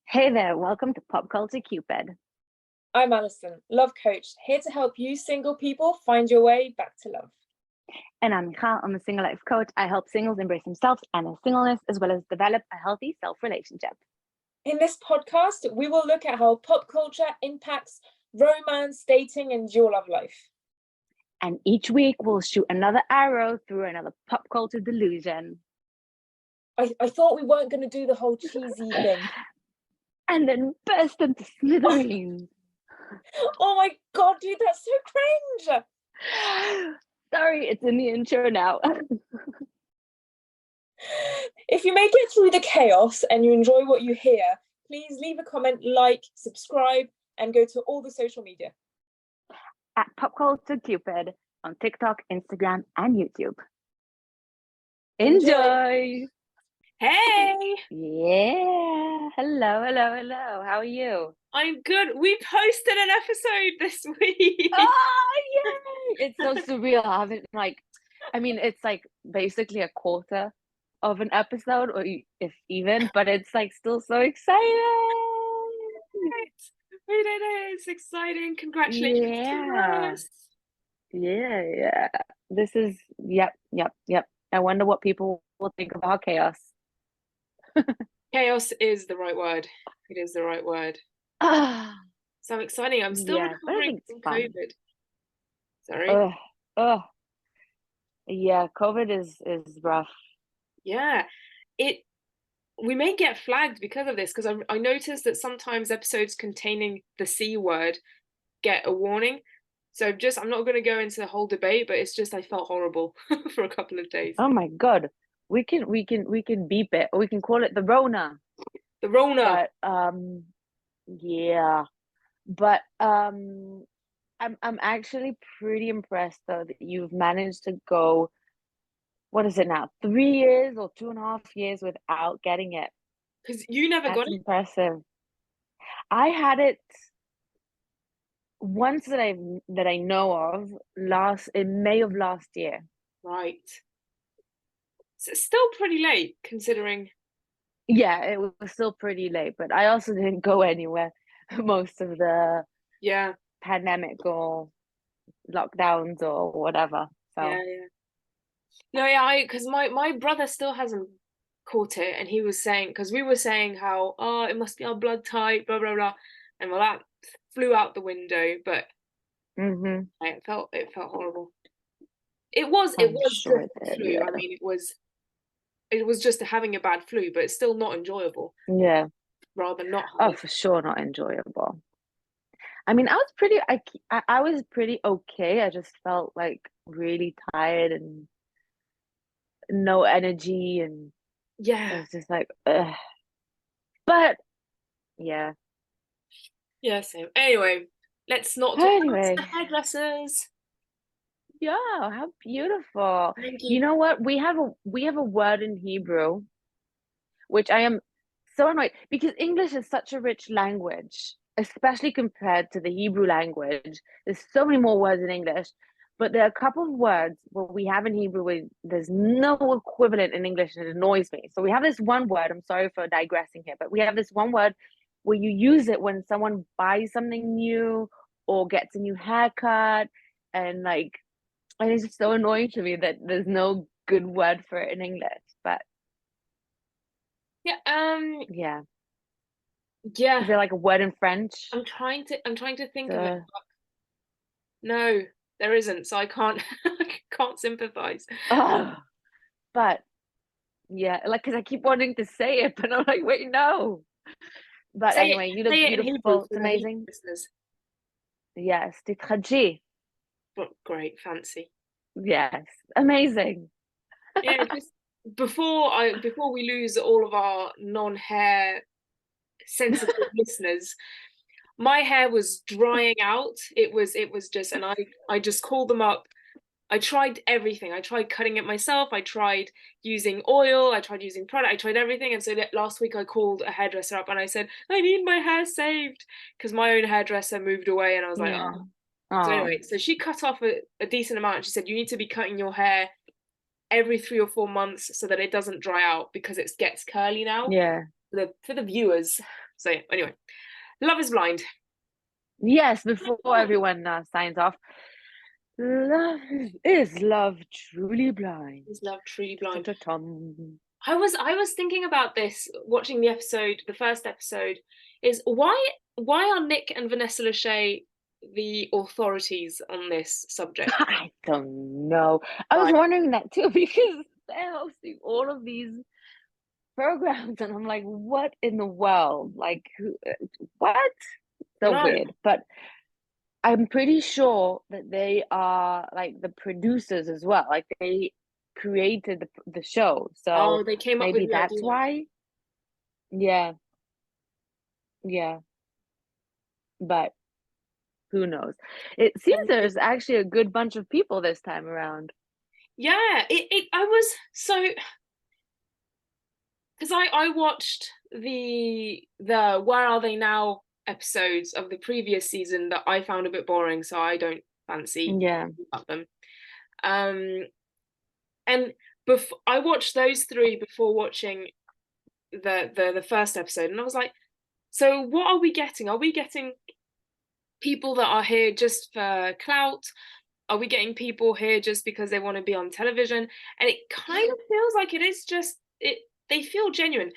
Hey there, welcome to Pop Culture Cupid. I'm Alison, love coach, here to help you single people find your way back to love. And I'm Michal, I'm a single life coach. I help singles embrace themselves and their singleness, as well as develop a healthy self relationship. In this podcast, we will look at how pop culture impacts romance, dating, and your love life. And each week we'll shoot another arrow through another pop culture delusion. I thought we weren't going to do the whole cheesy thing. And then burst into smithereens. Oh my god, dude, that's so cringe! Sorry, it's in the intro now. If you make it through the chaos and you enjoy what you hear, please leave a comment, like, subscribe, and go to all the social media. At Pop Culture Cupid on TikTok, Instagram, and YouTube. Enjoy! Hey! Yeah! Hello. How are you? I'm good. We posted an episode this week. Oh, yay! It's so surreal. I haven't it's like basically a quarter of an episode, or if even, but it's like still so exciting. We did it. It's exciting. Congratulations to us. Yeah. This is yep. I wonder what people will think about chaos. Chaos is the right word. It is the right word. Ah, So exciting. I'm still yeah, but I recovering think it's from fun. COVID. Sorry. Yeah, COVID is rough. Yeah. We may get flagged because of this, because I noticed that sometimes episodes containing the C word get a warning. So I'm not going to go into the whole debate, but it's just I felt horrible for a couple of days. Oh my God. We can beep it, or we can call it the Rona. The Rona. But yeah. But I'm actually pretty impressed though that you've managed to go, what is it now? 3 years or 2.5 years without getting it. Because you never got That's it. impressive. I had it once that I know of in May of last year. Right. So it's still pretty late considering. Yeah, it was still pretty late, but I also didn't go anywhere most of the pandemic or lockdowns or whatever. So No, yeah, because my brother still hasn't caught it, and he was saying, because we were saying how it must be our blood type, blah blah blah, and well that flew out the window, but it felt horrible. It was sure just it did, flu. yeah. I mean, it was just having a bad flu, but it's still not enjoyable. Yeah. Rather not. Oh, for sure, not enjoyable. I mean, I was pretty okay. I just felt like really tired and no energy, and it was just like, ugh. But yeah. Yeah, same. Anyway, let's not talk about the hairdressers. Yeah, how beautiful. Thank you. You know what? We have a word in Hebrew, which I am so annoyed, because English is such a rich language, especially compared to the Hebrew language. There's so many more words in English, but there are a couple of words what we have in Hebrew where there's no equivalent in English, and it annoys me. So we have this one word, I'm sorry for digressing here, but we have this one word where you use it when someone buys something new or gets a new haircut, and it's just so annoying to me that there's no good word for it in English. But yeah. Is there like a word in French? I'm trying to think of it. No, there isn't, so I can't sympathize. But yeah, like, because I keep wanting to say it, but I'm like, wait, no. But anyway, you look beautiful. It's amazing. Yes, tu tragies. Great, fancy. Yes, amazing. Yeah, just before we lose all of our non-hair sensitive listeners, my hair was drying out. It was just, and I just called them up. I tried everything. I tried cutting it myself. I tried using oil. I tried using product. I tried everything. And so last week I called a hairdresser up and I said, I need my hair saved, because my own hairdresser moved away, and I was like, oh. So anyway, so she cut off a decent amount. She said, you need to be cutting your hair every 3 or 4 months so that it doesn't dry out, because it gets curly now. Yeah. for the viewers. So anyway, Love is Blind. Yes, before everyone signs off, is love truly blind? Is love truly blind? Ta-ta-tum. I was thinking about this watching the episode, the first episode, is why are Nick and Vanessa Lachey the authorities on this subject? I don't know. I was wondering that too because they're hosting all of these programs, and I'm like, what in the world? Like, what? So weird. But I'm pretty sure that they are like the producers as well. Like they created the show, so they came up maybe with the that's idea. why. Yeah, yeah. But who knows? It seems there's actually a good bunch of people this time around. Yeah, I was so, because I watched the Where Are They Now episodes of the previous season that I found a bit boring, so I don't fancy them. And before I watched those three before watching the first episode, and I was like, so what are we getting? Are we getting people that are here just for clout? Are we getting people here just because they want to be on television? And it kind of feels like it is just it. They feel genuine.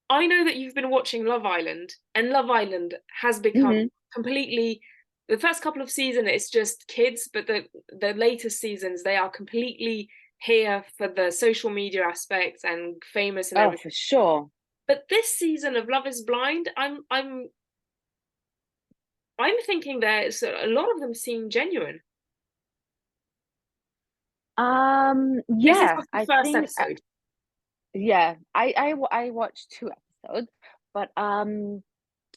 I know that you've been watching Love Island, and Love Island has become completely. The first couple of seasons, it's just kids, but the later seasons, they are completely here for the social media aspects and famous and everything. For sure. But this season of Love is Blind, I'm thinking that a lot of them seem genuine. Yeah, I think episode. Yeah, I watched 2 episodes, but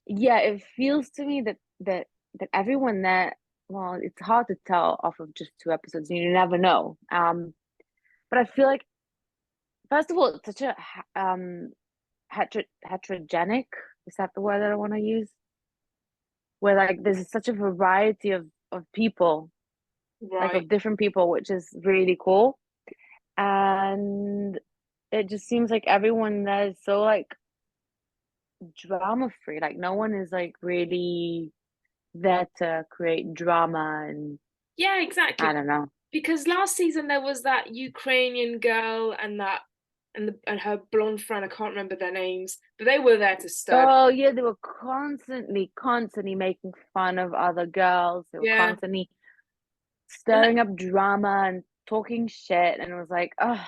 yeah, it feels to me that everyone there, well, it's hard to tell off of just 2 episodes. You never know. But I feel like first of all, it's such a heterogenic, is that the word that I want to use? Where like there's such a variety of people, like of different people, which is really cool. And it just seems like everyone there is so like drama free. Like no one is like really there to create drama and yeah, exactly. I don't know. Because last season there was that Ukrainian girl and her blonde friend, I can't remember their names, but they were there to stir. Oh yeah, they were constantly making fun of other girls. They were constantly stirring up drama and talking shit, and it was like, oh,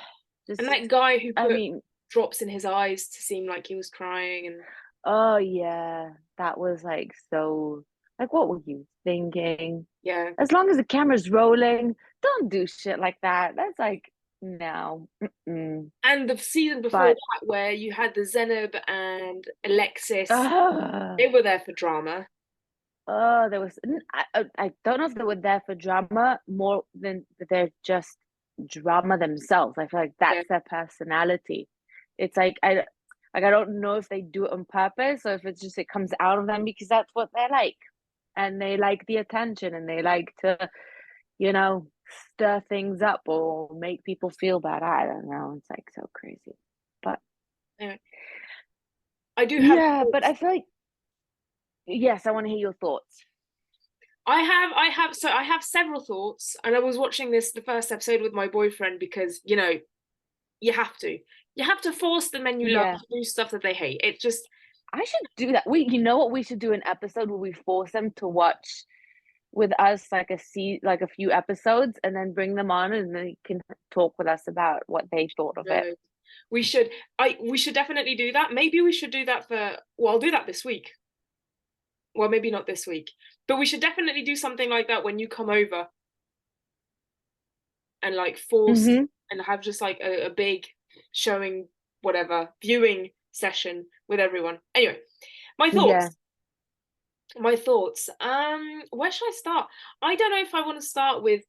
just. And that guy who I mean, drops in his eyes to seem like he was crying, and oh yeah, that was like so. Like, what were you thinking? Yeah. As long as the camera's rolling, don't do shit like that. That's like, no. Mm-mm. And the season before that, where you had the Zenab and Alexis, they were there for drama. Oh, there was. I don't know if they were there for drama more than they're just drama themselves. I feel like that's their personality. It's like I don't know if they do it on purpose or if it's just it comes out of them because that's what they're like, and they like the attention and they like to, stir things up or make people feel bad. I don't know. It's like so crazy, but anyway, I do have. Yeah, but I feel like. Yes, I want to hear your thoughts. I have several thoughts, and I was watching the first episode with my boyfriend because you have to force the men you love to do stuff that they hate. It's just, I should do that. You know what, we should do an episode where we force them to watch with us like a few episodes and then bring them on and they can talk with us about what they thought of it. We should definitely do that. Maybe we should do that I'll do that this week. Well, maybe not this week, but we should definitely do something like that when you come over and like force and have just like a big showing, whatever, viewing session with everyone. Anyway, my thoughts. Where should I start? I don't know if I want to start with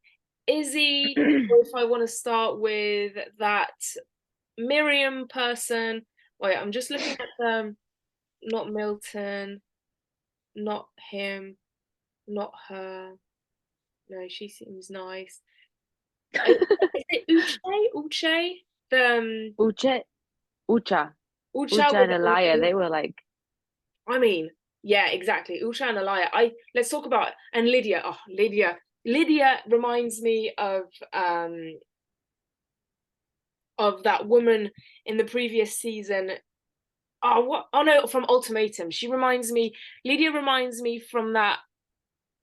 Izzy or if I want to start with that Miriam person. Wait, I'm just looking at them. Not Milton. Not him, not her. No, she seems nice. Is it Uche? Ucha. Ulça Ucha was and Alaya, they were like, I mean, yeah, exactly. Ulça and Alaya. Let's talk about and Lydia. Oh, Lydia. Lydia reminds me of that woman in the previous season. Oh, what? Oh no, from Ultimatum. Lydia reminds me from that.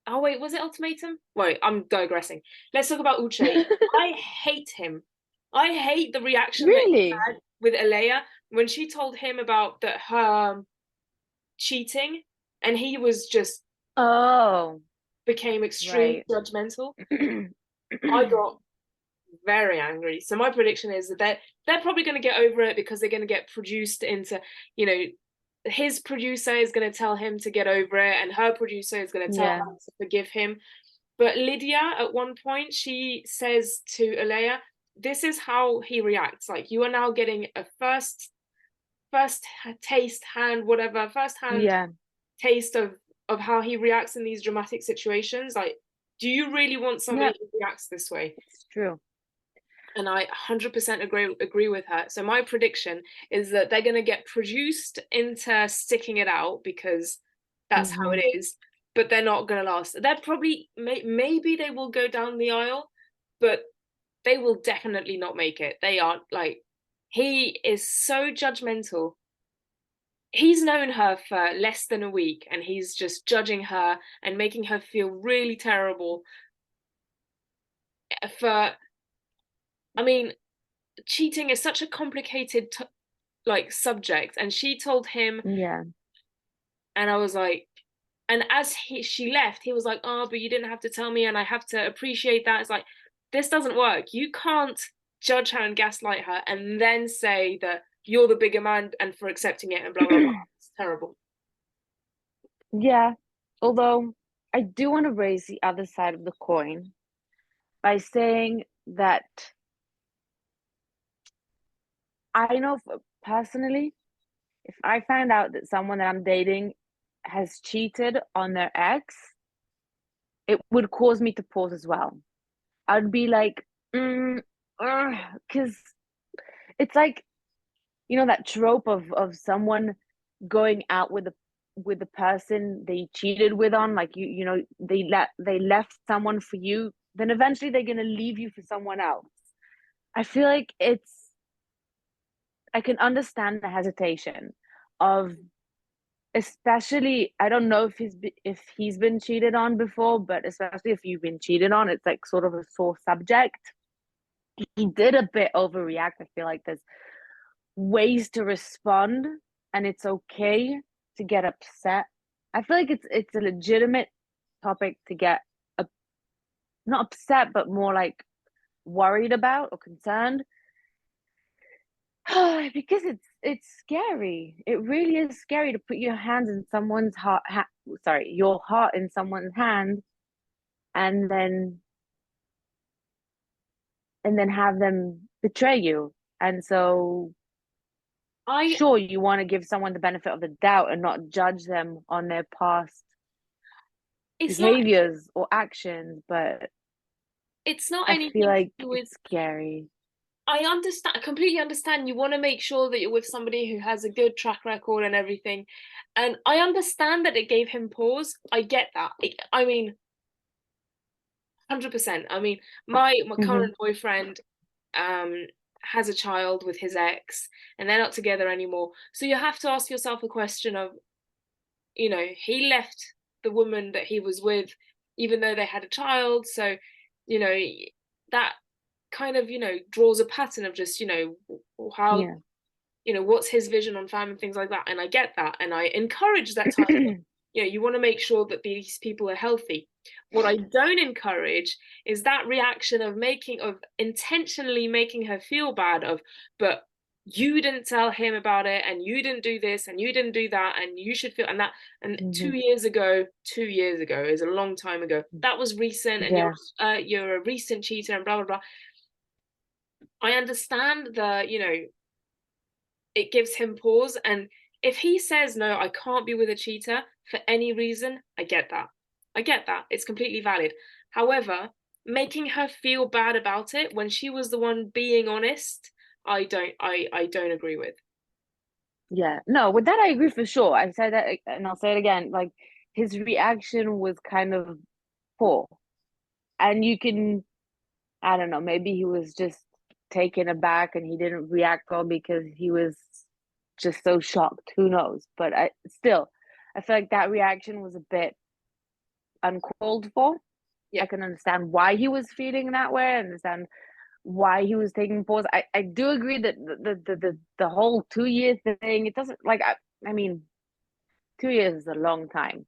Oh wait, was it Ultimatum? Wait, I'm digressing. Let's talk about Uche. I hate him. I hate the reaction that he really? had with Alea when she told him about her cheating, and he was just Oh, became extremely right. judgmental. I got very angry. So my prediction is that they're probably going to get over it because they're going to get produced into, you know, his producer is going to tell him to get over it, and her producer is going to tell Yeah. her to forgive him. But Lydia, at one point, she says to Alea, "This is how he reacts. Like you are now getting a first taste hand, whatever, first hand Yeah. taste of how he reacts in these dramatic situations. Like, do you really want somebody Yeah. who reacts this way?" It's true. And I 100% agree with her. So my prediction is that they're going to get produced into sticking it out because that's how it is, but they're not going to last. They're probably maybe they will go down the aisle, but they will definitely not make it. They aren't like he is so judgmental. He's known her for less than a week and he's just judging her and making her feel really terrible for I mean cheating is such a complicated like subject, and she told him, Yeah. and I was like, and as she left, he was like, "Oh, but you didn't have to tell me, and I have to appreciate that." It's like this doesn't work. You can't judge her and gaslight her and then say that you're the bigger man and for accepting it and blah blah blah. It's terrible. Yeah. Although I do want to raise the other side of the coin by saying that I know personally, if I find out that someone that I'm dating has cheated on their ex, it would cause me to pause as well. I'd be like, because it's like, you know, that trope of someone going out with the person they cheated with on, like you know, they left someone for you, then eventually they're gonna leave you for someone else. I feel like I can understand the hesitation of, especially, I don't know if he's been cheated on before, but especially if you've been cheated on, it's like sort of a sore subject. He did a bit overreact. I feel like there's ways to respond, and it's okay to get upset. I feel like it's a legitimate topic to get a, not upset, but more like worried about or concerned. Because it's scary. It really is scary to put your hands in someone's heart. Sorry, your heart in someone's hand, and then have them betray you. And so, I sure, you want to give someone the benefit of the doubt and not judge them on their past it's not behaviors or actions, but it's not I feel anything to like do with it's scary. I completely understand you want to make sure that you're with somebody who has a good track record and everything. And I understand that it gave him pause. I get that. I mean, 100%. I mean, my Mm-hmm. current boyfriend um has a child with his ex and they're not together anymore. So you have to ask yourself a question of, he left the woman that he was with even though they had a child. So, you know, that kind of, draws a pattern of just, how Yeah. what's his vision on family and things like that. And I get that. And I encourage that type of, you want to make sure that these people are healthy. What I don't encourage is that reaction of intentionally making her feel bad but you didn't tell him about it and you didn't do this and you didn't do that and you should feel and that and Mm-hmm. 2 years ago is a long time ago. That was recent and Yeah. you're a recent cheater and blah blah blah. I understand it gives him pause. And if he says, no, I can't be with a cheater for any reason, I get that. I get that. It's completely valid. However, making her feel bad about it when she was the one being honest, I don't agree with. Yeah, no, with that I agree for sure. I said that and I'll say it again. Like his reaction was kind of poor. And you can, I don't know, maybe he was just taken aback and he didn't react well because he was just so shocked. Who knows? But I feel like that reaction was a bit uncalled for. Yeah, I can understand why he was feeling that way. I understand why he was taking pause. I do agree that the whole 2 year thing, it doesn't like I mean 2 years is a long time.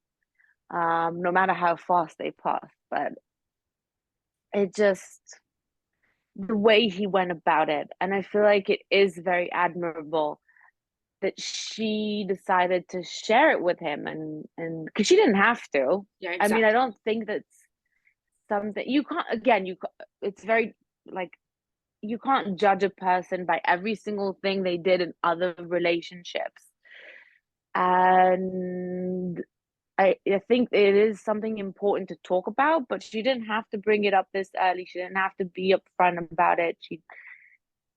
No matter how fast they pass, but it just the way he went about it, and I feel like it is very admirable that she decided to share it with him, and because she didn't have to. yeah, I mean, I exactly. don't think that's something you can't. Again, it's very like you can't judge a person by every single thing they did in other relationships. And I think it is something important to talk about, but she didn't have to bring it up this early. She didn't have to be upfront about it.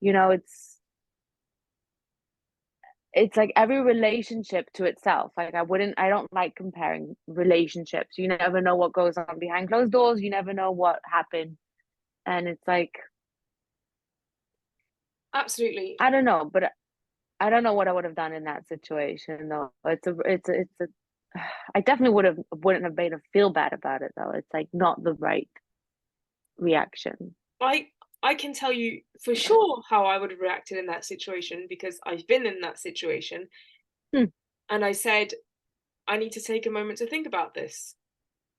You know, it's like every relationship to itself. Like I don't like comparing relationships. You never know what goes on behind closed doors. You never know what happened. And it's like, Absolutely. I don't know, but I don't know what I would have done in that situation though. I definitely wouldn't have made her feel bad about it though. It's like not the right reaction. I I can tell you for sure how I would have reacted in that situation because I've been in that situation. Hmm. And I said, I need to take a moment to think about this.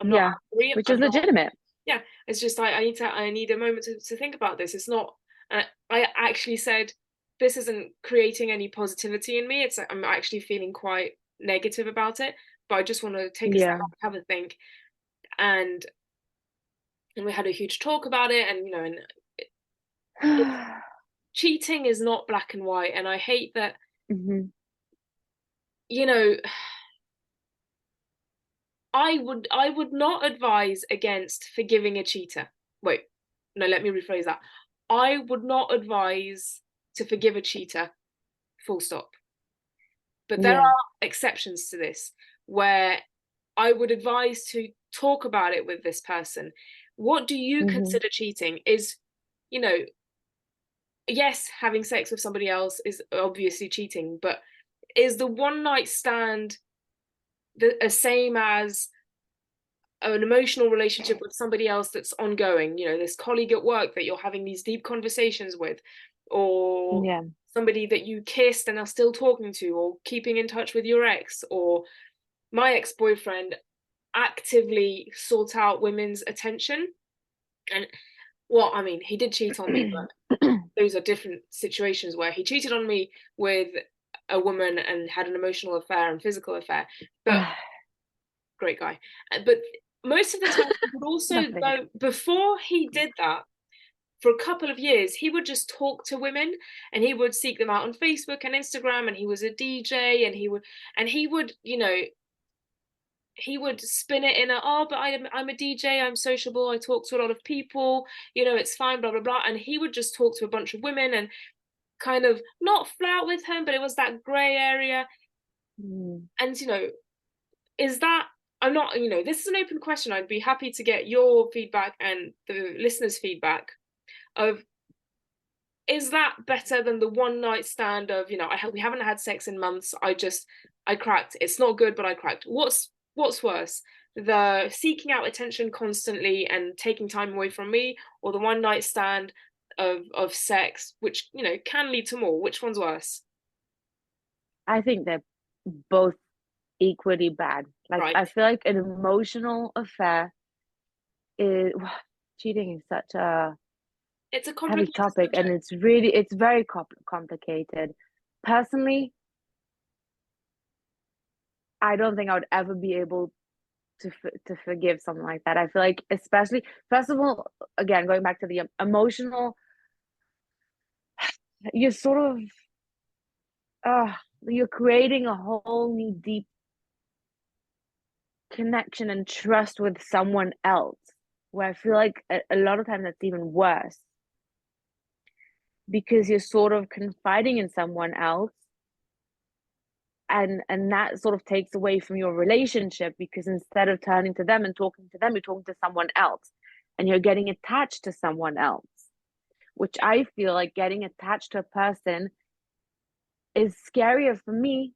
I'm not Yeah, angry. which I'm is not, legitimate. yeah, it's just I need a moment to think about this. It's not, I actually said, this isn't creating any positivity in me. It's I'm actually feeling quite negative about it, but I just want to take a step Yeah. back, have a think. And we had a huge talk about it, and and cheating is not black and white, and I hate that, Hmm. you know, I would not advise against forgiving a cheater. Wait, no, let me rephrase that. I would not advise to forgive a cheater, full stop. But there Yeah. are exceptions to this where I would advise to talk about it with this person. What do you Hmm. consider cheating? Is, you know, yes, having sex with somebody else is obviously cheating, but is the one night stand the same as an emotional relationship with somebody else that's ongoing, this colleague at work that you're having these deep conversations with, or Yeah. somebody that you kissed and are still talking to, or keeping in touch with your ex, or my ex-boyfriend actively sought out women's attention. And well, I mean, he did cheat on me, but those are different situations where he cheated on me with a woman and had an emotional affair and physical affair. But great guy. But most of the time, he would also Lovely. go, before he did that, for a couple of years, he would just talk to women and he would seek them out on Facebook and Instagram. And he was a DJ, and he would spin it in but I'm a DJ, I'm sociable, I talk to a lot of people, it's fine, blah, blah, blah. And he would just talk to a bunch of women and kind of not flirt with him, but it was that gray area. Mm. And, is that I'm not, this is an open question. I'd be happy to get your feedback and the listeners' feedback of, is that better than the one night stand of, we haven't had sex in months. I cracked. It's not good, but I cracked. What's worse? The seeking out attention constantly and taking time away from me, or the one night stand of sex, which, can lead to more. Which one's worse? I think they're both equally bad. Like Right. I feel like an emotional affair is cheating is such a It's a heavy complicated topic, and subject. it's very complicated. Personally, I don't think I would ever be able to forgive something like that. I feel like, especially first of all, again going back to the emotional, you're sort of uh you're creating a whole new deep connection and trust with someone else, where I feel like a lot of times that's even worse because you're sort of confiding in someone else and that sort of takes away from your relationship, because instead of turning to them and talking to them, you're talking to someone else, and you're getting attached to someone else, which I feel like getting attached to a person is scarier for me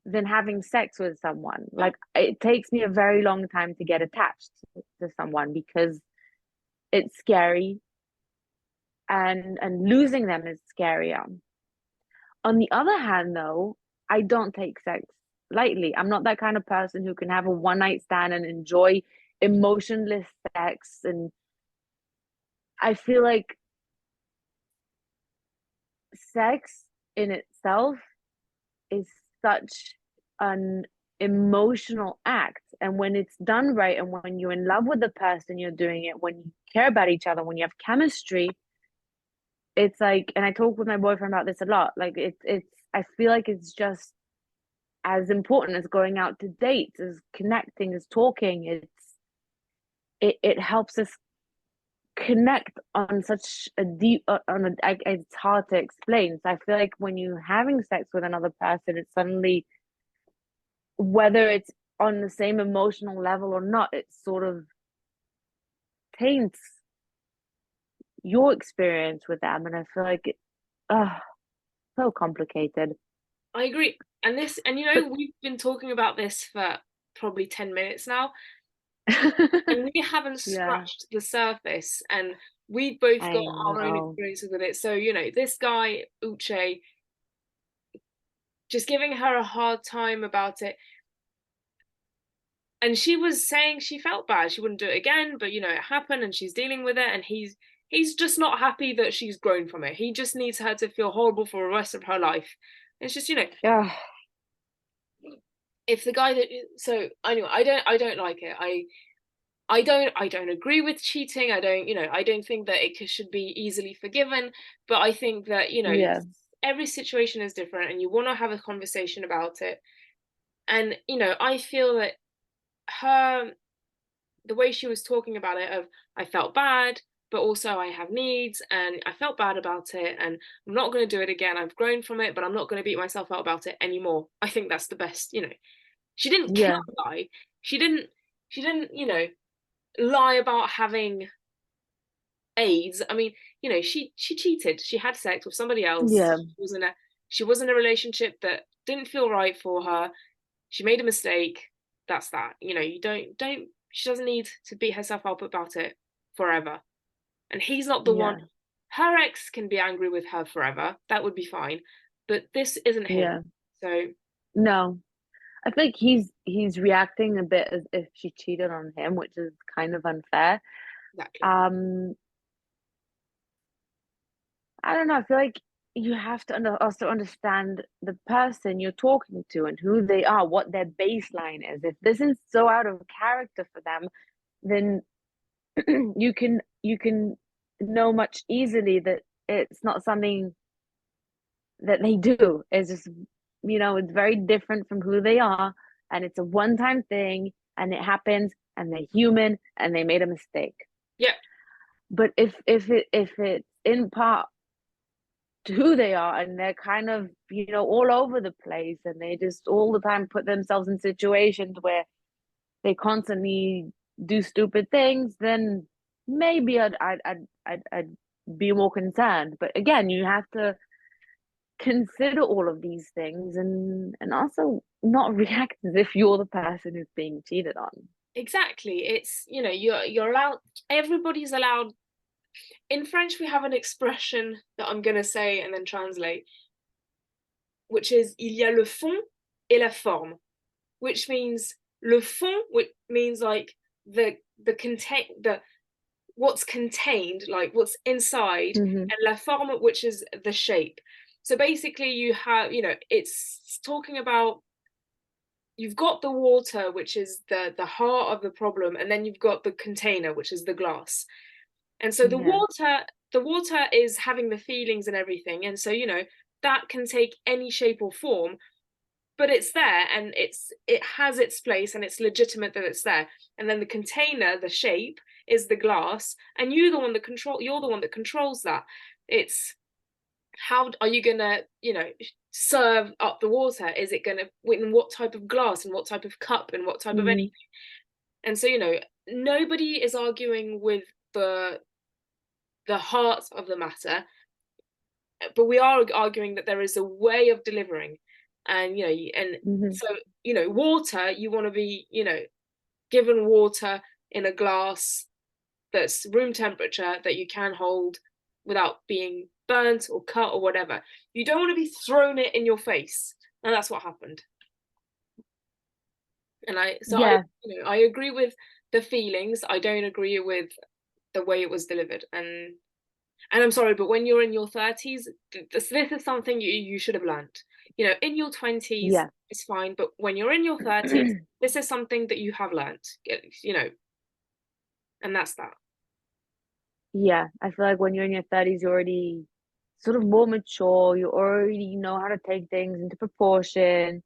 than having sex with someone. Like, it takes me a very long time to get attached to someone because it's scary, and losing them is scarier. On the other hand, though, I don't take sex lightly. I'm not that kind of person who can have a one night stand and enjoy emotionless sex. And I feel like sex in itself is such an emotional act. And when it's done right, and when you're in love with the person you're doing it, when you care about each other, when you have chemistry, it's like, and I talk with my boyfriend about this a lot, like it's I feel like it's just as important as going out to dates, as connecting, as talking. It helps us connect on such a deep it's hard to explain. So I feel like when you're having sex with another person, it's suddenly, whether it's on the same emotional level or not, it sort of taints your experience with them. And I feel like so complicated. I agree. And this, and But we've been talking about this for probably 10 minutes now, and we haven't yeah, scratched the surface, and we both got I our own know. experiences with it. So, this guy, Uche, just giving her a hard time about it. And she was saying she felt bad. She wouldn't do it again, but it happened and she's dealing with it, and he's just not happy that she's grown from it. He just needs her to feel horrible for the rest of her life. It's just, Yeah, if the guy that so anyway, I don't like it. I don't agree with cheating. I don't think that it should be easily forgiven, but I think that, yeah, every situation is different and you want to have a conversation about it. And, I feel that her the way she was talking about it, of I felt bad, but also I have needs and I felt bad about it, and I'm not going to do it again. I've grown from it, but I'm not going to beat myself up about it anymore. I think that's the best. She didn't kill yeah, a guy. She didn't lie about having AIDS. I mean, she cheated. She had sex with somebody else. yeah, She was in a relationship that didn't feel right for her. She made a mistake. That's that. You don't she doesn't need to beat herself up about it forever. And he's not the one. yeah, Her ex can be angry with her forever. That would be fine. But this isn't him. yeah. So No, I think he's reacting a bit as if she cheated on him, which is kind of unfair. exactly. Um, I don't know. I feel like you have to also understand the person you're talking to and who they are, what their baseline is. If this is so out of character for them, then you can know much easily that it's not something that they do. It's just, it's very different from who they are, and it's a one-time thing, and it happens, and they're human, and they made a mistake. Yeah. But if it's in part to who they are, and they're kind of, all over the place, and they just all the time put themselves in situations where they constantly do stupid things, then maybe I'd be more concerned. But again, you have to consider all of these things, and also not react as if you're the person who's being cheated on. Exactly. It's, you're allowed, everybody's allowed. In French, we have an expression that I'm going to say and then translate, which is il y a le fond et la forme, which means le fond, which means like the contain the what's contained, like what's inside, Mm-hmm. and la forme, which is the shape. So basically, you have, it's talking about, you've got the water, which is the heart of the problem, and then you've got the container, which is the glass. And so Yeah, the water is having the feelings and everything, and so that can take any shape or form, but it's there, and it has its place, and it's legitimate that it's there. And then the container, the shape, is the glass, and you're the one that controls that. It's how are you gonna serve up the water? Is it going to, in what type of glass and what type of cup and what type of Mhm. anything? And so, you know, nobody is arguing with the heart of the matter, but we are arguing that there is a way of delivering. And, you know, and Mhm. so, you know, water, you want to be, you know, given water in a glass that's room temperature that you can hold without being burnt or cut or whatever. You don't want to be thrown it in your face. And that's what happened. And Yeah. you know, I agree with the feelings. I don't agree with the way it was delivered. And I'm sorry, but when you're in your 30s, this is something you should have learned. You know, in your 20s, Yeah. it's fine, but when you're in your 30s, this is something that you have learned, you know, and that's that. Yeah, I feel like when you're in your 30s, you're already sort of more mature. You already know how to take things into proportion.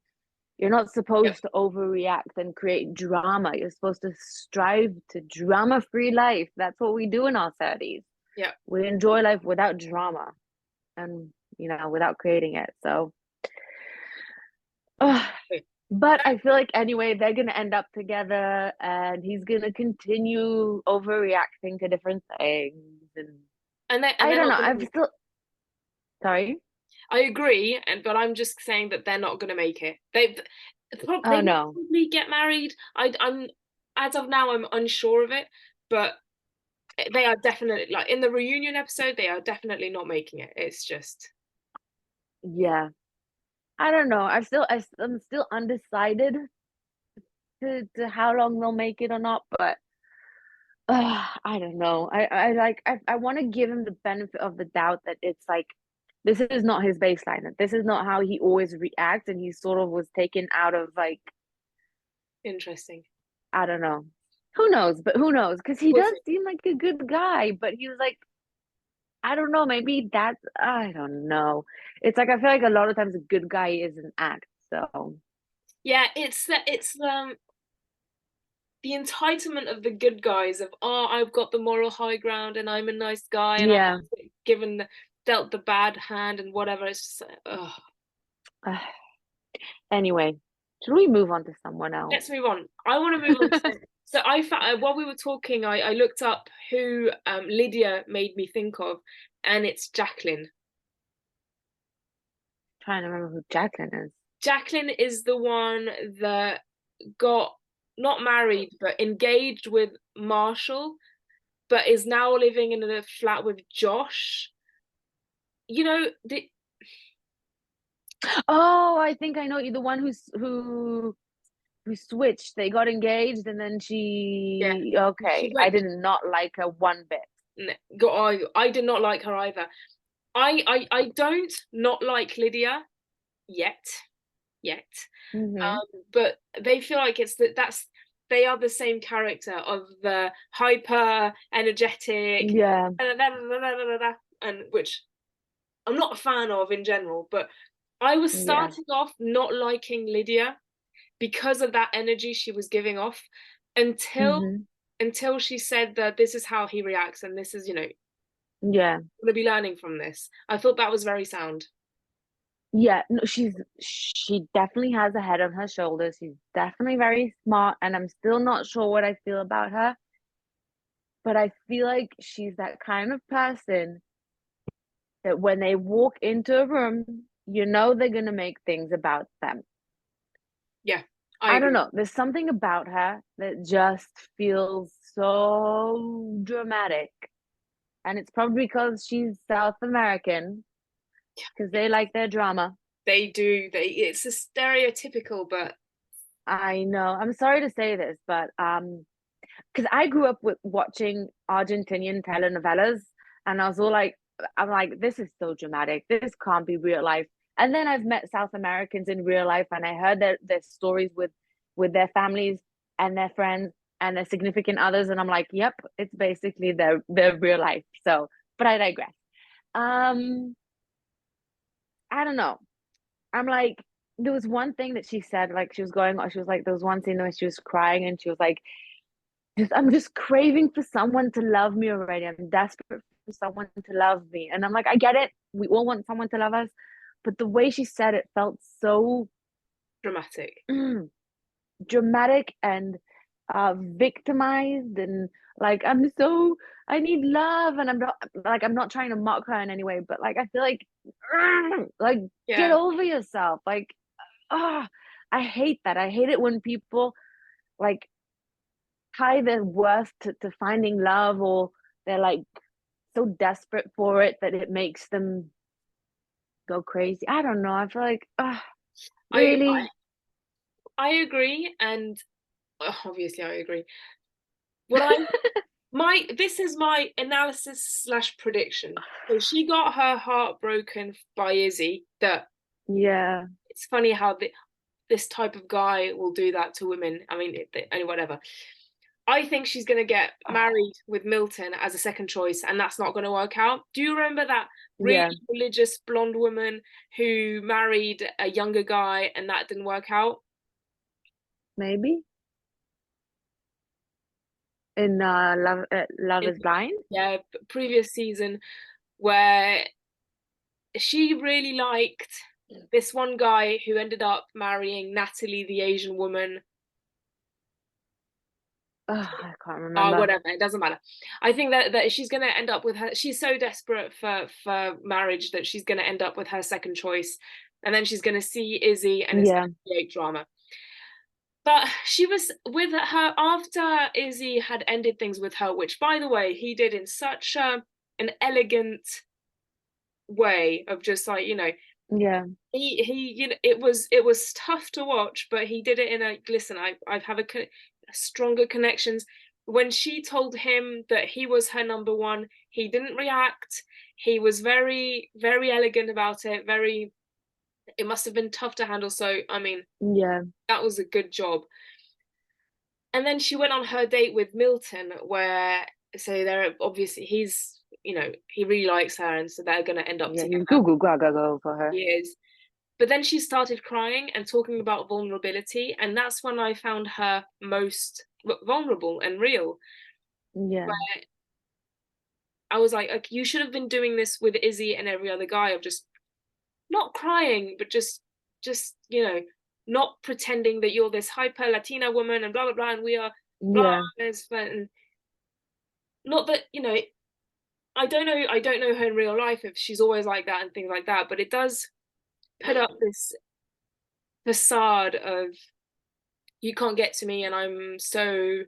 You're not Yep. supposed to overreact and create drama. You're supposed to strive to drama-free life. That's what we do in our 30s. Yep. We enjoy life without drama and, without creating it. So, ugh. But I feel like anyway, they're gonna end up together and he's gonna continue overreacting to different things. And And I they're don't know. not I'm gonna. still sorry. I agree, but I'm just saying that they're not going to make it. They Oh will no. probably get married. I'm as of now, I'm unsure of it, but they are definitely, like, in the reunion episode, they are definitely not making it. It's just, Yeah. I don't know. I'm still undecided to how long they'll make it or not, but I don't know. I want to give him the benefit of the doubt that it's like this is not his baseline. That this is not how he always reacts, and he sort of was taken out of like interesting. I don't know. Who knows? But who knows? Because he We'll does see. seem like a good guy, but he was like I don't know. Maybe that's I don't know. It's like I feel like a lot of times a good guy is an act. So Yeah, it's the entitlement of the good guys of, oh, I've got the moral high ground and I'm a nice guy and I'm yeah. not given dealt the bad hand and whatever. It's just, oh. Anyway, should we move on to someone else? Let's move on. I want to move on to, so while we were talking, I looked up who Lydia made me think of, and it's Jacqueline. Trying to remember who Jacqueline is. Jacqueline is the one that got not married but engaged with Marshall, but is now living in a flat with Josh. You know, Oh, I think I know you. The one who switched. They got engaged, and then yeah, she. she Okay, I went. did not like her one bit. I did not like her either. I don't not like Lydia yet. Yet. Mm-hmm. But they feel like that's they are the same character of the hyper energetic Yeah, and which I'm not a fan of in general, but I was yeah. starting off not liking Lydia because of that energy she was giving off until Mm-hmm. until she said that this is how he reacts and this is, you know, Yeah, going to be learning from this. I thought that was very sound. yeah. No, she definitely has a head on her shoulders. She's definitely very smart, and I'm still not sure what I feel about her. But I feel like she's that kind of person that when they walk into a room, they're gonna make things about them. Yeah, I I don't agree. know. There's something about her that just feels so dramatic. And it's probably because she's South American, because they like their drama. They do. It's a stereotypical, but I know. I'm sorry to say this, but because I grew up with watching Argentinian telenovelas, and I'm like, this is so dramatic. This can't be real life. And then I've met South Americans in real life, and I heard their stories with their families and their friends and their significant others, and I'm like, yep, it's basically their real life. So, but I digress. Um, I don't know. I'm like, there was one thing that she said, like she was like, there was one scene where she was crying, and she was like, I'm just craving for someone to love me already. I'm desperate for someone to love me. And I'm like, I get it. We all want someone to love us. but the way she said it felt so Dramatic. dramatic and victimized, and like I need love, and I'm not trying to mock her in any way, but like I feel like get Yeah. over yourself. Like, ah, I hate that. I hate it when people like tie their worth to finding love, or they're like so desperate for it that it makes them go crazy. I don't know. I feel like, I really? I agree, and obviously I agree. What I my this is my analysis slash prediction. So she got her heart broken by Izzy. That Yeah. it's funny how this type of guy will do that to women. I mean, whatever. I think she's going to get married with Milton as a second choice, and that's not going to work out. Do you remember that really Yeah, religious blonde woman who married a younger guy and that didn't work out? maybe in Love In, is Blind. yeah, previous season, where she really liked this one guy who ended up marrying Natalie, the Asian woman. I can't remember. Whatever, it doesn't matter. I think that she's going to end up with her. She's so desperate for marriage that she's going to end up with her second choice, and then she's going to see Izzy, and it's Yeah, going to create drama. But she was with her after Izzy had ended things with her, which, by the way, he did in such an elegant way of just like, yeah, he it was tough to watch, but he did it in a listen. I have a stronger connections. When she told him that he was her number one, he didn't react. He was very, very elegant about it. It must have been tough to handle. So, I mean, yeah, that was a good job. And then she went on her date with Milton, where so they're obviously he really likes her, and so they're gonna end up yeah. together. He's goo goo gaga go for her. He is. But then she started crying and talking about vulnerability, and that's when I found her most vulnerable and real. Yeah, Where I was like, you should have been doing this with Izzy and every other guy of just not crying, but just not pretending that you're this hyper Latina woman and blah blah blah, and we are blah. yeah, And not that I don't know her in real life if she's always like that and things like that, but it does put up this facade of you can't get to me and I'm so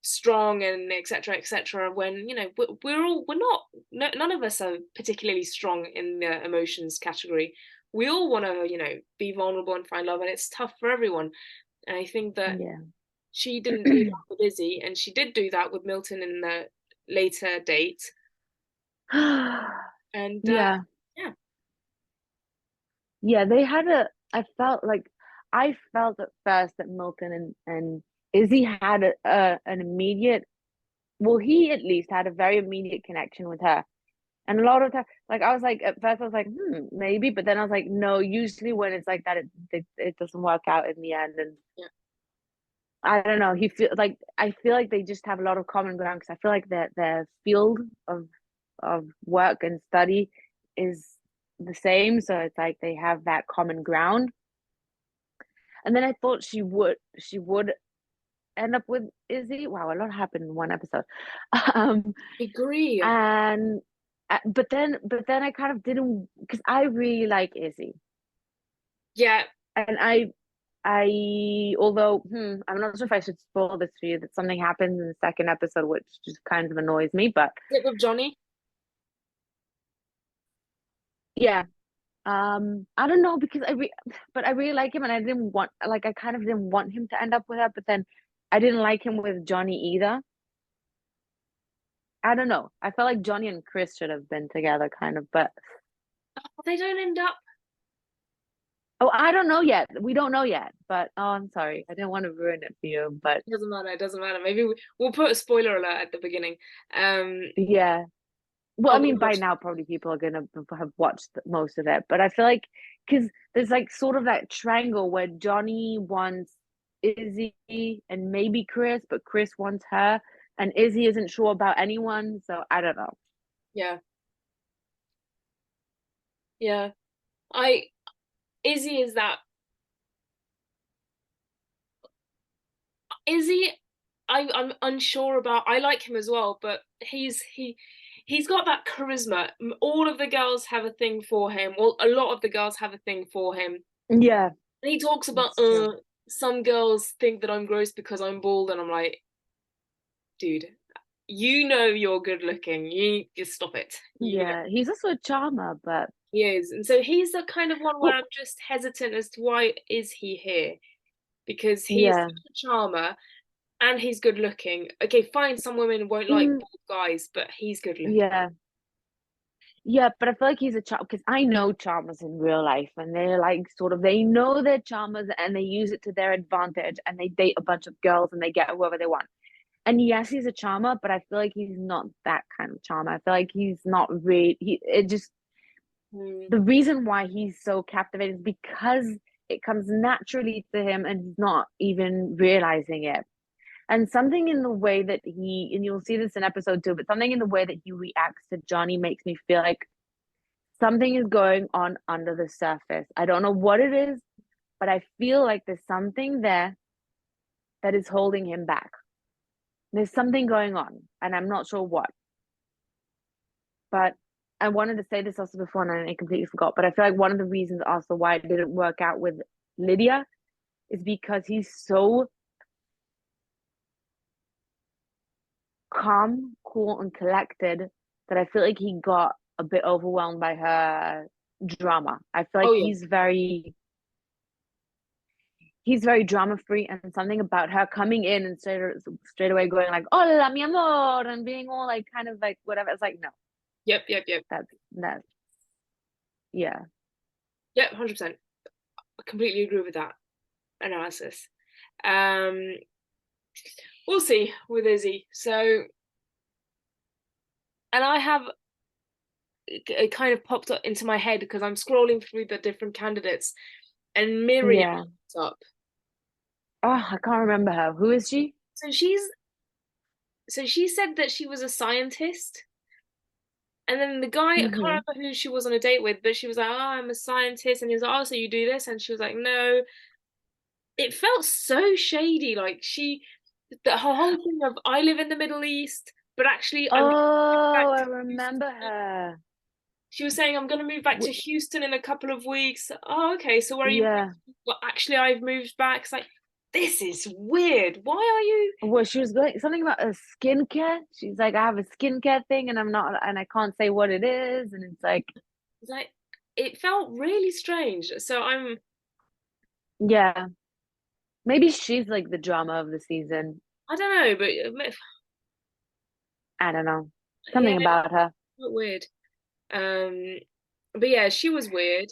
strong and etc when we're not none of us are particularly strong in the emotions category. We all want to be vulnerable and find love, and it's tough for everyone. And I think that yeah. she didn't do that with Izzy, and she did do that with Milton in the later date. And Yeah, yeah. yeah. They had a. I felt at first that Milton and Izzy had an immediate. Well, he at least had a very immediate connection with her. And a lot of time, like I was like, at first I was like, maybe, but then I was like, no. Usually when it's like that, it doesn't work out in the end. And Yeah. I don't know. I feel like they just have a lot of common ground, because I feel like their field of work and study is the same, so it's like they have that common ground. And then I thought she would end up with Izzy. Wow, a lot happened in one episode. Um, Agree. and but then I kind of didn't, because I really like Izzy, Yeah. and although I'm not sure if I should spoil this for you, that something happens in the second episode which just kind of annoys me, but Sit with Johnny. yeah. I don't know, because but I really like him, and I kind of didn't want him to end up with her, but then I didn't like him with Johnny either. I don't know. I felt like Johnny and Chris should have been together, kind of, but They don't end up. oh, I don't know yet. We don't know yet, but I'm sorry. I didn't want to ruin it for you, but It doesn't matter. It doesn't matter. Maybe we'll put a spoiler alert at the beginning. yeah. Well, I Oh mean, my by gosh. now probably people are gonna have watched most of it, but I feel like, because there's like sort of that triangle where Johnny wants Izzy and maybe Chris, but Chris wants her, and Izzy isn't sure about anyone. So I don't know. Yeah. Yeah. I Izzy is that. Izzy, I'm unsure about. I like him as well, but he's got that charisma. All of the girls have a thing for him. Well, a lot of the girls have a thing for him. Yeah, And he talks about that's true. some girls think that I'm gross because I'm bald, and I'm like, dude, you know you're good looking. You just stop it. You know Yeah, he's also a charmer, but he is, and so he's the kind of one where well, I'm just hesitant as to why is he here, because he is yeah. such a charmer and he's good looking. Okay, fine, some women won't like Mm, bald guys, but he's good looking. yeah. Yeah, but I feel like he's a charm because I know charmers in real life and they're like sort of they know they're charmers and they use it to their advantage and they date a bunch of girls and they get whoever they want. And yes, he's a charmer, but I feel like he's not that kind of charmer. I feel like he's not really he it just Mm, the reason why he's so captivating is because it comes naturally to him and he's not even realizing it. And something in the way that and you'll see this in episode 2, but something in the way that he reacts to Johnny makes me feel like something is going on under the surface. I don't know what it is, but I feel like there's something there that is holding him back. There's something going on, and I'm not sure what. But I wanted to say this also before, and I completely forgot. But I feel like one of the reasons also why it didn't work out with Lydia is because he's so calm, cool, and collected that I feel like he got a bit overwhelmed by her drama. I feel like oh yeah. he's very drama free, and something about her coming in and straight away going like "Hola, mi amor" and being all like kind of like whatever. It's like no, Yep. that's yeah, Yep, 100%. I completely agree with that analysis. Um, we'll see with Izzy. So, and I have it kind of popped up into my head because I'm scrolling through the different candidates, and Miriam yeah. popped up. Oh, I can't remember her. Who is she? So she said that she was a scientist, and then the guy, I can't Mm-hmm. remember who she was on a date with, but she was like, "Oh, I'm a scientist," and he was like, "Oh, so you do this?" And she was like, "No." It felt so shady, like her whole thing of I live in the Middle East, but actually I'm gonna move Oh, back I to remember Houston. her. She was saying I'm gonna move back to Houston in a couple of weeks. Oh, okay, so where are you Yeah. moving? Well, actually, I've moved back. It's like, this is weird. Why are you? Well, she was going something about a skincare. She's like, I have a skincare thing, and I'm not, and I can't say what it is, and it's like, It's like, it felt really strange. So yeah, maybe she's like the drama of the season. I don't know, but I don't know, yeah, something about her. felt weird. Um, but yeah, she was weird.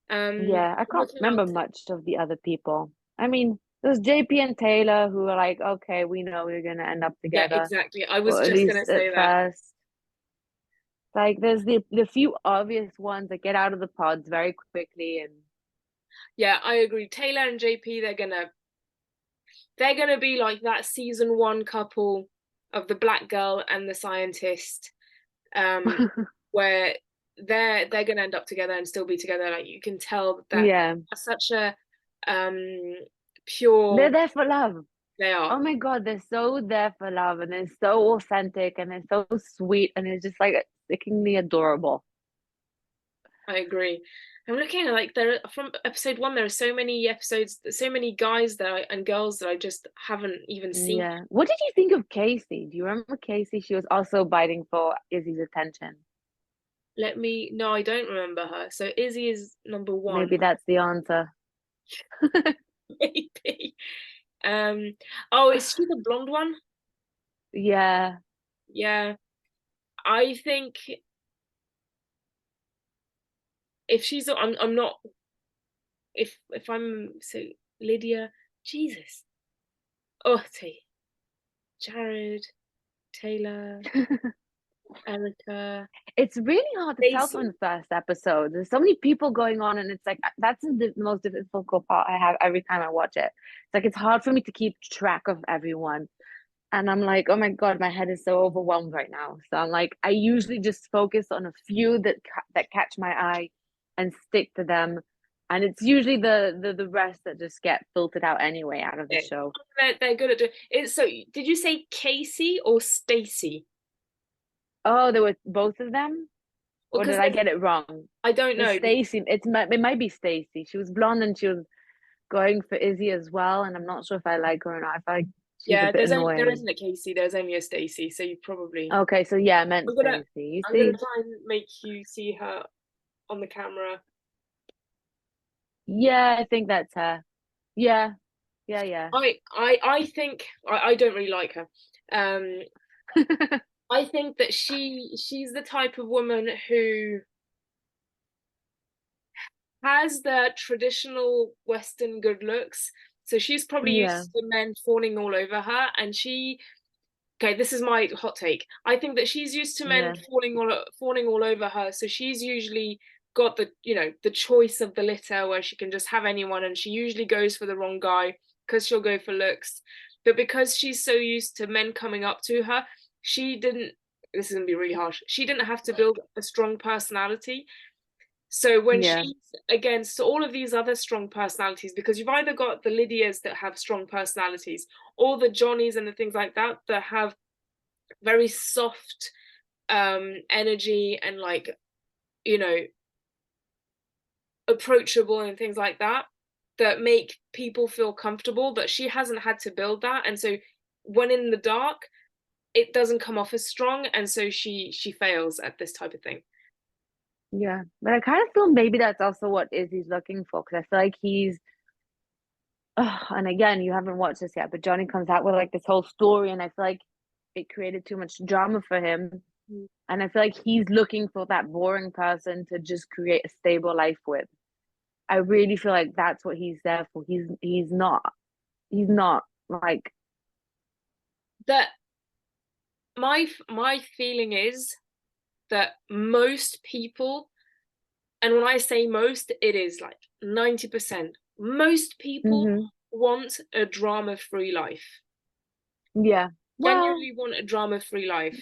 Yeah, I can't Looking remember out. much of the other people. I mean, there's JP and Taylor who are like, okay, we know we're gonna end up Yeah, together, exactly. I was or at just gonna least at say that. first. Like, there's the few obvious ones that get out of the pods very quickly, and Yeah, I agree. Taylor and JP, they're gonna be like that season one couple of the black girl and the scientist, um, where they're gonna end up together and still be together. Like you can tell that yeah, such a um they're pure there for love. they are. Oh my God, they're so there for love, and they're so authentic, and they're so sweet, and it's just like sickeningly adorable. I agree. I'm looking at like there from episode one. There are so many episodes, so many guys and girls that I just haven't even seen. Yeah. What did you think of Casey? Do you remember Casey? She was also biting for Izzy's attention. No, I don't remember her. So Izzy is number one, Maybe that's the answer. maybe. Um, oh, is she the blonde one? Yeah. Yeah, I think if she's, I'm not. If I'm so Lydia, Jesus, Utti, Jared, Taylor, Erica, It's really hard to tell from Stacey. the first episode. There's so many people going on, and it's like that's the most difficult part I have every time I watch it. It's like it's hard for me to keep track of everyone. And I'm like, oh my God, my head is so overwhelmed right now. So I'm like, I usually just focus on a few that catch my eye and stick to them. And it's usually the rest that just get filtered out anyway out of the Yeah. show. They're good at doing it. So did you say Casey or Stacy? Oh, there were both of them, Well, or because did I get it wrong? I don't It's know. Stacy. It might be Stacy. She was blonde and she was going for Izzy as well, and I'm not sure if I like her or not. I feel like she's a Yeah, bit there annoying. isn't a Casey, there's only a Stacy, so you probably Okay, so yeah, I meant I'm gonna Stacy. You I'm gonna see, try and make you see her on the camera. yeah, I think that's her. Yeah, yeah, yeah. I think I don't really like her. Um I think that she's the type of woman who has the traditional Western good looks. So she's probably Yeah, used to men fawning all over her, and okay, this is my hot take. I think that she's used to men yeah, fawning all over her, so she's usually got the choice of the litter where she can just have anyone, and she usually goes for the wrong guy because she'll go for looks. But because she's so used to men coming up to her, she didn't. This is gonna be really harsh. She didn't have to build a strong personality. So when yeah, she's against all of these other strong personalities, because you've either got the Lydias that have strong personalities, or the Johnnies and the things like that that have very soft energy and like you know approachable and things like that that make people feel comfortable, that she hasn't had to build that, and so when in the dark it doesn't come off as strong, and so she fails at this type of thing. yeah. But I kind of feel maybe that's also what Izzy's looking for because I feel like he's. Oh, and again, you haven't watched this yet, but Johnny comes out with like this whole story, and I feel like it created too much drama for him. Mm. And I feel like he's looking for that boring person to just create a stable life with. I really feel like that's what he's there for. He's not like That my feeling is that most people, and when I say most, it is like 90%, most people hmm want a drama-free life. yeah. Well, Genuinely want a drama-free life.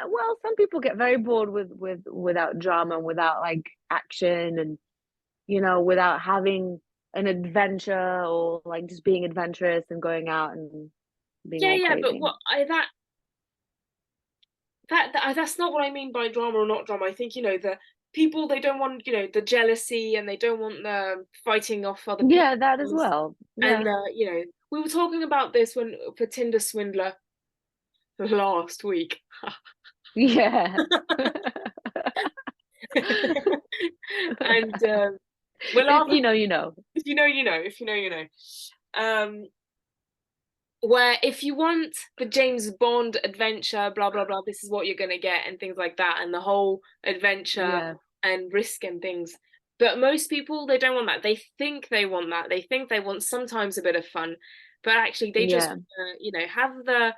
well, some people get very bored without drama, without like action and without having an adventure or like just being adventurous and going out and being Yeah, all yeah, but crazy. what I that's not what I mean by drama or not drama. I think the people, they don't want the jealousy, and they don't want the fighting off other people, Yeah, that as well. and Yeah. we were talking about this when for Tinder Swindler last week. Yeah. And we're If laughing. you know, you know. If you know, you know. If you know, you know. Where if you want the James Bond adventure, blah blah blah, this is what you're gonna get, and things like that, and the whole adventure Yeah. and risk and things. But most people, they don't want that. They think they want that. They think they want sometimes a bit of fun, but actually they just Yeah. have the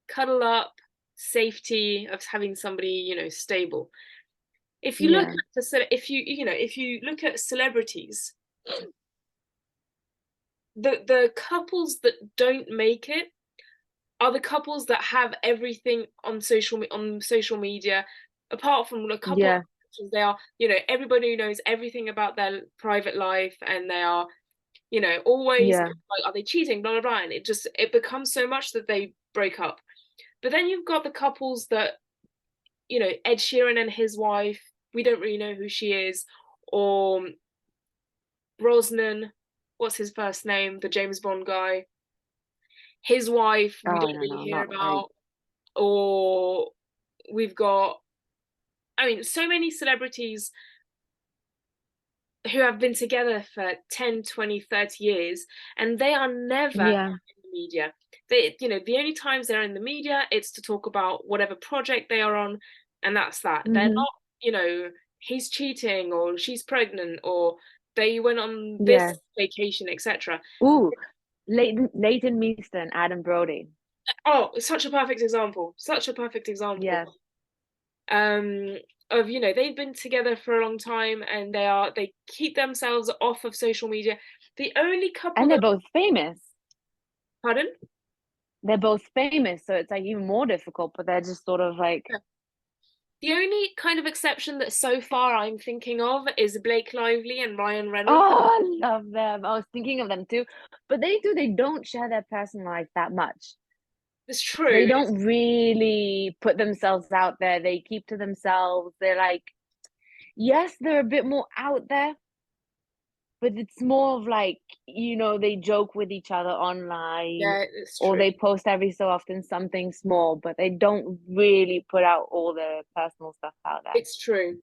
cuddle up safety of having somebody stable. If you look Yeah. at if you look at celebrities, the couples that don't make it are the couples that have everything on social media, apart from a couple of Yeah. exceptions. They are, everybody knows everything about their private life, and they are, always Yeah. like, are they cheating, blah blah blah, and it becomes so much that they break up. But then you've got the couples that, Ed Sheeran and his wife, we don't really know who she is, or Brosnan, what's his first name, the James Bond guy, his wife, we Oh don't no, really no, hear not like about, or we've got, I mean, so many celebrities who have been together for 10, 20, 30 years, and they are never yeah. in the media. They, the only times they're in the media, it's to talk about whatever project they are on, and that's that. They're hmm not, he's cheating or she's pregnant or they went on this Yeah. vacation, etc. Ooh, Leighton Meester and Adam Brody. Oh, such a perfect example. Such a perfect example. Yeah. Um, of they've been together for a long time, and they keep themselves off of social media. The only couple And they're that, both famous. pardon? They're both famous, so it's like even more difficult, but they're just sort of like Yeah. The only kind of exception that so far I'm thinking of is Blake Lively and Ryan Reynolds. Oh, I love them. I was thinking of them too. But they don't share their personal life that much. It's They true. don't really put themselves out there. They keep to themselves. They're like, yes, they're a bit more out there, but it's more of like, they joke with each other online, Yeah, it's or true. they post every so often something small, but they don't really put out all the personal stuff out there. It's true.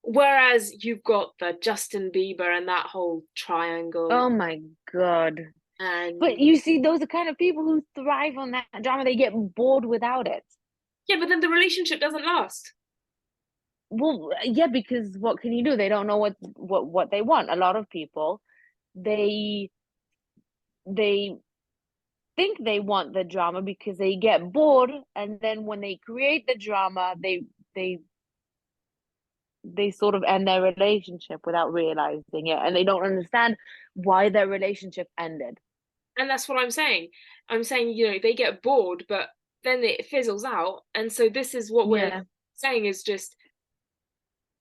Whereas you've got the Justin Bieber and that whole triangle, Oh my God. But and you see, those are kind of people who thrive on that drama. They get bored without it. yeah, but then the relationship doesn't last. Well, yeah, because what can you do? They don't know what they want. A lot of people, they they think they want the drama because they get bored, and then when they create the drama, they they sort of end their relationship without realizing it, and they don't understand why their relationship ended. And that's what I'm saying. I'm saying, they get bored, but then it fizzles out. And so this is what we're Yeah. saying is just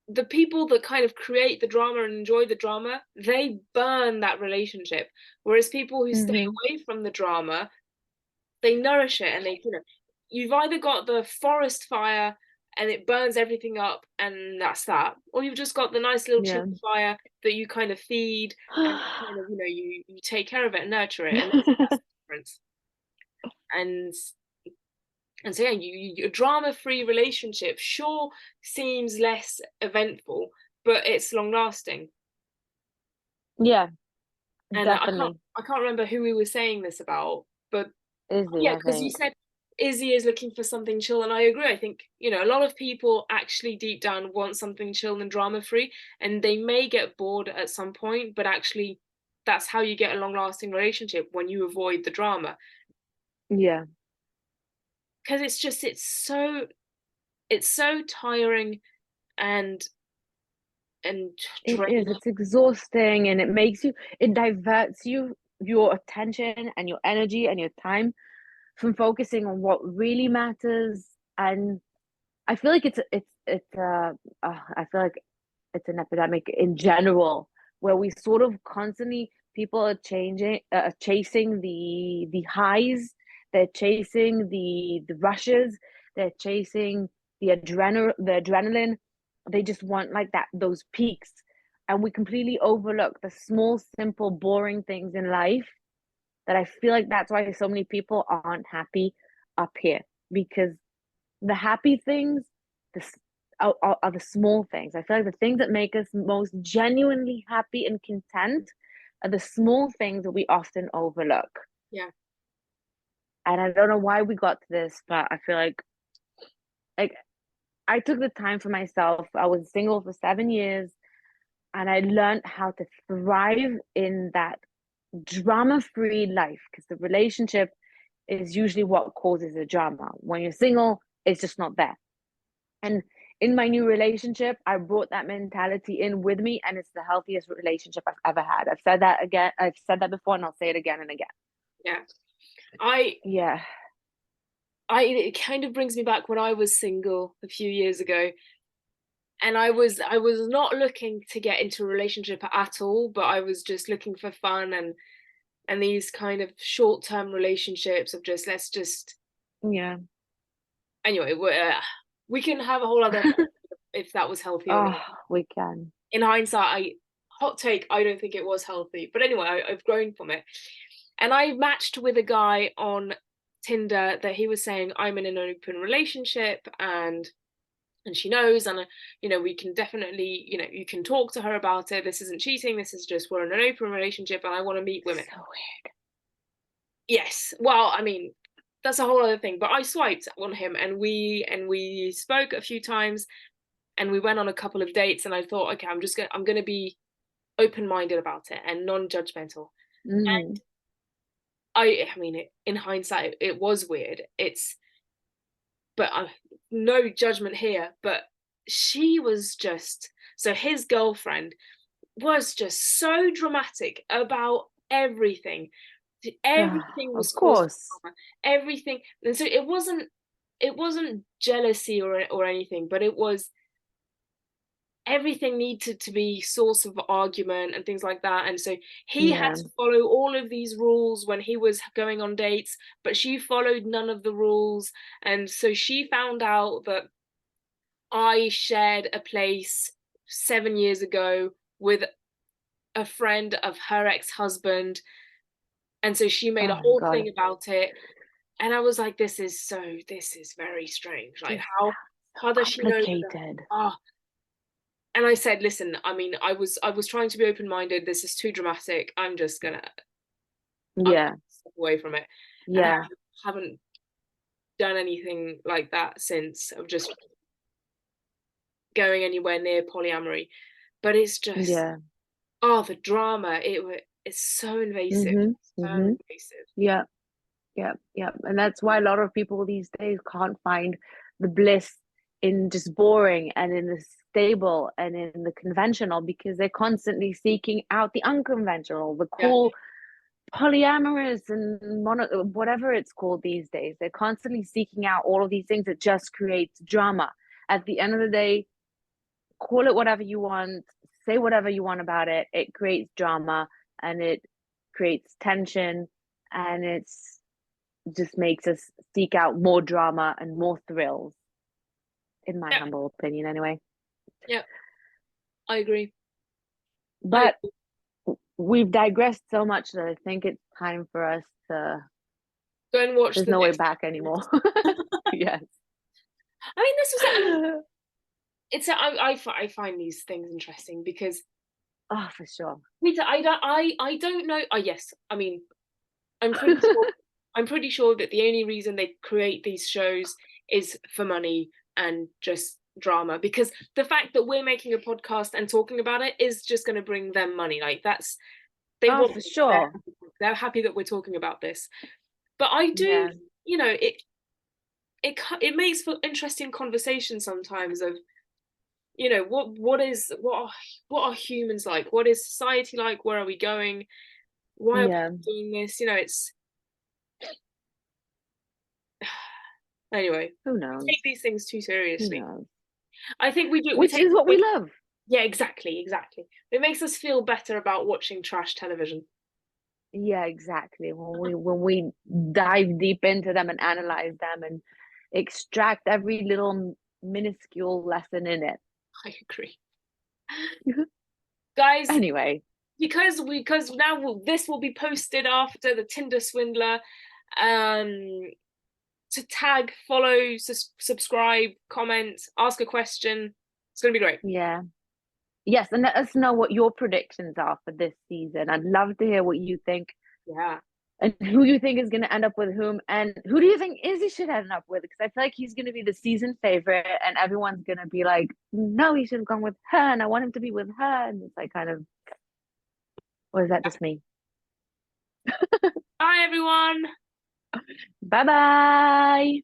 the people that kind of create the drama and enjoy the drama, they burn that relationship. Whereas people who stay Mm-hmm. away from the drama, they nourish it and you've either got the forest fire and it burns everything up and that's that, or you've just got the nice little Yeah. chili fire that you kind of feed and kind of, you take care of it and nurture it. And that's the difference. And so yeah, a drama-free relationship sure seems less eventful, but it's long lasting. Yeah, And definitely. I can't remember who we were saying this about, but Izzy, yeah, I because you think. said Izzy is looking for something chill, and I agree. I think, a lot of people actually deep down want something chill and drama free, and they may get bored at some point, but actually that's how you get a long lasting relationship, when you avoid the drama. Yeah. Because it's so tiring and It draining. is. It's exhausting, and it diverts your attention and your energy and your time from focusing on what really matters. And I feel like I feel like it's an epidemic in general, where we sort of constantly, people are chasing the highs, they're chasing the rushes, they're chasing the adrenaline. They just want like that, those peaks, and we completely overlook the small, simple, boring things in life. That I feel like that's why so many people aren't happy up here, because the happy things, the are the small things. I feel like the things that make us most genuinely happy and content are the small things that we often overlook. Yeah. And I don't know why we got to this, but I feel like I took the time for myself. I was single for 7 years, and I learned how to thrive in that drama-free life, because the relationship is usually what causes the drama. When you're single, it's just not there. And in my new relationship, I brought that mentality in with me, and it's the healthiest relationship I've ever had. I've said that before, and I'll say it again and again. Yeah. I Yeah. it kind of brings me back when I was single a few years ago, and I was not looking to get into a relationship at all, but I was just looking for fun and these kind of short-term relationships of just, let's just, Yeah. anyway, we can have a whole other if that was healthy or not. Oh, we can. In hindsight, hot take, I don't think it was healthy, but anyway, I've grown from it. And I matched with a guy on Tinder that he was saying, I'm in an open relationship, and she knows, and we can definitely, you can talk to her about it, this isn't cheating, this is just, we're in an open relationship and I want to meet women. So weird. Yes, well, I mean, that's a whole other thing, but I swiped on him, and we spoke a few times, and we went on a couple of dates, and I thought, okay, I'm gonna be open-minded about it and non-judgmental. Mm-hmm. I mean, in hindsight, it was weird. But no judgment here. But she was just, so his girlfriend was just so dramatic about everything. Everything Of was causing course. drama. Everything, and so it wasn't. it wasn't jealousy or anything, but it was everything needed to be source of argument and things like that. And so he had Yeah. to follow all of these rules when he was going on dates, but she followed none of the rules. And so she found out that I shared a place 7 years ago with a friend of her ex-husband. And so she made Oh a my whole God. thing about it. And I was like, this is very strange. Like, Just how does she know that? complicated. Ah, and I said, listen, I mean, I was trying to be open-minded. This is too dramatic. I'm Yeah. gonna step away from it. And I Yeah. haven't done anything like that since, of just going anywhere near polyamory. But it's just, Yeah. oh, the drama. It's so invasive. Mm-hmm. So Mm-hmm. invasive. Yeah. Yeah. Yeah. And that's why a lot of people these days can't find the bliss in just boring and in the stable and in the conventional, because they're constantly seeking out the unconventional, the Yeah. cool polyamorous and whatever it's called these days. They're constantly seeking out all of these things that just creates drama. At the end of the day, call it whatever you want, say whatever you want about it. It creates drama and it creates tension, and it's just makes us seek out more drama and more thrills, in my Yeah. humble opinion, anyway. Yeah. I agree. I But we've digressed so much that I think it's time for us to. go and watch There's the no way next. back anymore. Yes. I mean, this was it. I mean, I find these things interesting because Oh, for sure. I don't know. Oh, yes. I mean, I'm pretty sure I'm pretty sure that the only reason they create these shows is for money and just drama, because the fact that we're making a podcast and talking about it is just going to bring them money. Like, that's, they Oh, want, for sure. they're happy that we're talking about this. But I do, Yeah. it makes for interesting conversation sometimes of, what are humans like? What is society like? Where are we going? Why are Yeah. people doing this? It's anyway, Who we knows? take these things too Who seriously. knows? I think we do. We Which take is what we it. love. Yeah, exactly. It makes us feel better about watching trash television. Yeah, exactly. When we dive deep into them and analyze them and extract every little minuscule lesson in it. I agree. Guys, Anyway, because now this will be posted after the Tinder swindler. Um, to tag, follow, subscribe, comment, ask a question. It's gonna be great. yeah. Yes, and let us know what your predictions are for this season. I'd love to hear what you think Yeah. and who you think is going to end up with whom, and who do you think Izzy should end up with? Because I feel like he's going to be the season favorite, and everyone's going to be like, no, he should have gone with her, and I want him to be with her. And it's like, kind of, or is that just me? Bye, everyone. Bye bye.